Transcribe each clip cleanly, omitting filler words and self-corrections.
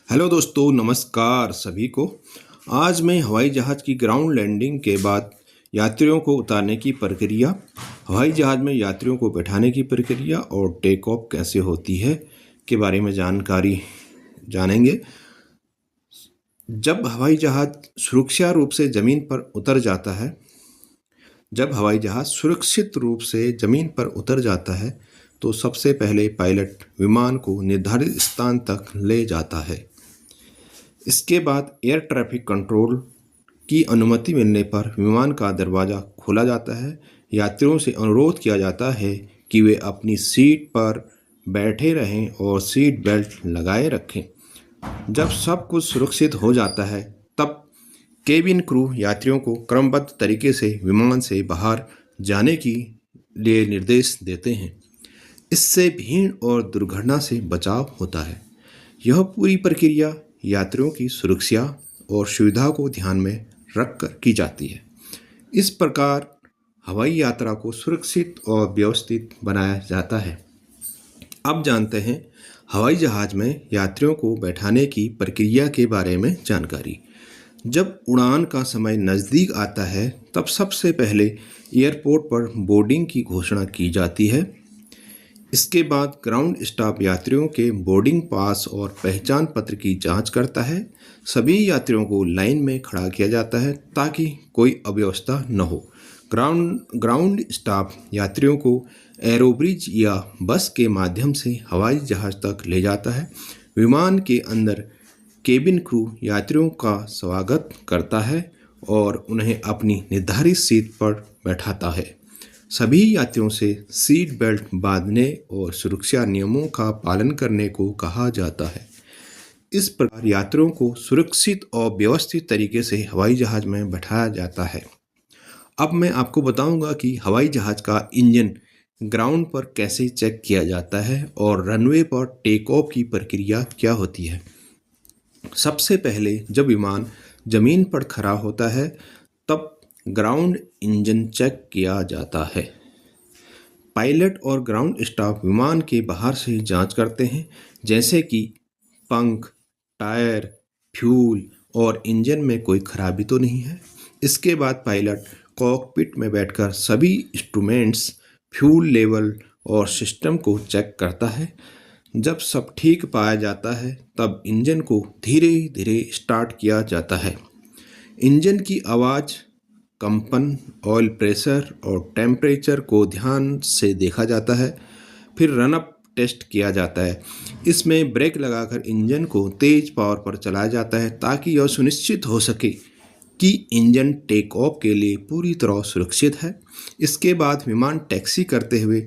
Hello दोस्तों, नमस्कार सभी को। आज मैं हवाई जहाज़ की ग्राउंड लैंडिंग के बाद यात्रियों को उतारने की प्रक्रिया, हवाई जहाज़ में यात्रियों को बैठाने की प्रक्रिया और टेक ऑफ कैसे होती है के बारे में जानकारी जानेंगे। जब हवाई जहाज़ सुरक्षा रूप से ज़मीन पर उतर जाता है जब हवाई जहाज़ सुरक्षित रूप से ज़मीन पर उतर जाता है तो सबसे पहले पायलट विमान को निर्धारित स्थान तक ले जाता है। इसके बाद एयर ट्रैफिक कंट्रोल की अनुमति मिलने पर विमान का दरवाज़ा खोला जाता है। यात्रियों से अनुरोध किया जाता है कि वे अपनी सीट पर बैठे रहें और सीट बेल्ट लगाए रखें। जब सब कुछ सुरक्षित हो जाता है तब केबिन क्रू यात्रियों को क्रमबद्ध तरीके से विमान से बाहर जाने के लिए निर्देश देते हैं। इससे भीड़ और दुर्घटना से बचाव होता है। यह पूरी प्रक्रिया यात्रियों की सुरक्षा और सुविधा को ध्यान में रखकर की जाती है। इस प्रकार हवाई यात्रा को सुरक्षित और व्यवस्थित बनाया जाता है। अब जानते हैं हवाई जहाज़ में यात्रियों को बैठाने की प्रक्रिया के बारे में जानकारी। जब उड़ान का समय नज़दीक आता है तब सबसे पहले एयरपोर्ट पर बोर्डिंग की घोषणा की जाती है। इसके बाद ग्राउंड स्टाफ यात्रियों के बोर्डिंग पास और पहचान पत्र की जांच करता है। सभी यात्रियों को लाइन में खड़ा किया जाता है ताकि कोई अव्यवस्था न हो। ग्राउंड स्टाफ यात्रियों को एरोब्रिज या बस के माध्यम से हवाई जहाज़ तक ले जाता है। विमान के अंदर केबिन क्रू यात्रियों का स्वागत करता है और उन्हें अपनी निर्धारित सीट पर बैठाता है। सभी यात्रियों से सीट बेल्ट बांधने और सुरक्षा नियमों का पालन करने को कहा जाता है। इस प्रकार यात्रियों को सुरक्षित और व्यवस्थित तरीके से हवाई जहाज़ में बैठाया जाता है। अब मैं आपको बताऊंगा कि हवाई जहाज़ का इंजन ग्राउंड पर कैसे चेक किया जाता है और रनवे पर टेक ऑफ की प्रक्रिया क्या होती है। सबसे पहले जब विमान ज़मीन पर खड़ा होता है तब ग्राउंड इंजन चेक किया जाता है। पायलट और ग्राउंड स्टाफ विमान के बाहर से जांच करते हैं, जैसे कि पंख, टायर, फ्यूल और इंजन में कोई खराबी तो नहीं है। इसके बाद पायलट कॉकपिट में बैठकर सभी इंस्ट्रूमेंट्स, फ्यूल लेवल और सिस्टम को चेक करता है। जब सब ठीक पाया जाता है तब इंजन को धीरे धीरे स्टार्ट किया जाता है। इंजन की आवाज़, कंपन, ऑयल प्रेशर और टेम्परेचर को ध्यान से देखा जाता है। फिर रनअप टेस्ट किया जाता है। इसमें ब्रेक लगाकर इंजन को तेज़ पावर पर चलाया जाता है ताकि यह सुनिश्चित हो सके कि इंजन टेक ऑफ के लिए पूरी तरह सुरक्षित है। इसके बाद विमान टैक्सी करते हुए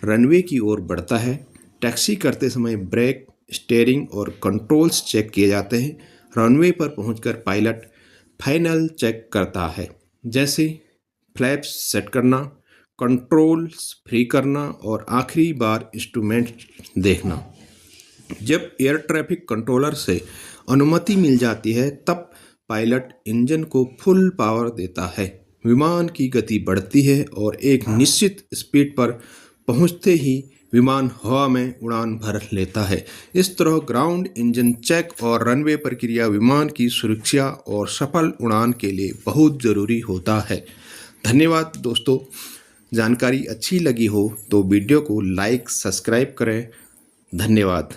रनवे की ओर बढ़ता है। टैक्सी करते समय ब्रेक, स्टीयरिंग और कंट्रोल्स चेक किए जाते हैं। रनवे पर पहुंचकर पायलट फाइनल चेक करता है, जैसे फ्लैप्स सेट करना, कंट्रोल्स फ्री करना और आखिरी बार इंस्ट्रूमेंट देखना। जब एयर ट्रैफिक कंट्रोलर से अनुमति मिल जाती है तब पायलट इंजन को फुल पावर देता है। विमान की गति बढ़ती है और एक निश्चित स्पीड पर पहुंचते ही विमान हवा में उड़ान भर लेता है। इस तरह ग्राउंड इंजन चेक और रनवे प्रक्रिया विमान की सुरक्षा और सफल उड़ान के लिए बहुत ज़रूरी होता है। धन्यवाद दोस्तों। जानकारी अच्छी लगी हो तो वीडियो को लाइक, सब्सक्राइब करें। धन्यवाद।